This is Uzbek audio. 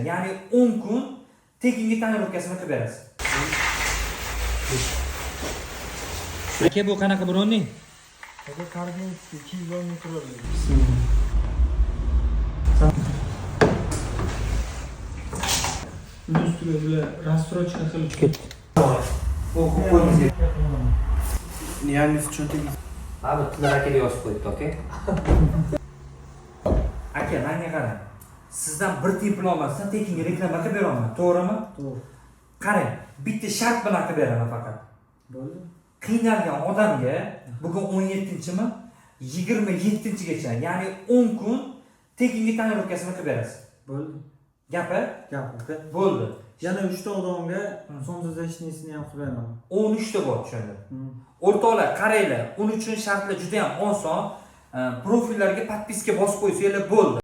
Ya'ni 10 kun tekinga tonirovkasini qilib berasiz. Aka, bu qanaqa bronning? Aka, qarang, 210 mikro. Üstüne böyle rastrochka qilib ketdi. O'qib qo'yingizga. Yani cho'ntak. Abi, Tillar akaga yozib qo'yibdi, aka. Aka, menga qarang. Sizdan bir tiyin pul olmasdan tekinga reklama qilib beraman, to'g'rimi? To'g'ri. Qarang, bitta shart bilan qilib beraman faqat. Bo'ldi. Qiynalgan odamga bugun 17-mi? 27-gacha, ya'ni 10 kun tekinga tonirovkasini qilib berasiz. Bo'ldi. Gapi? Gapirdi. Bo'ldi. Yana 3 ta odamga somsizlashnisini ham qilib beraman. 13 ta bor, tushundim. O'rtoqlar, qaranglar, uning uchun shartlar juda ham oson. Profillarga podpiska bosib qo'ysanglar bo'ldi.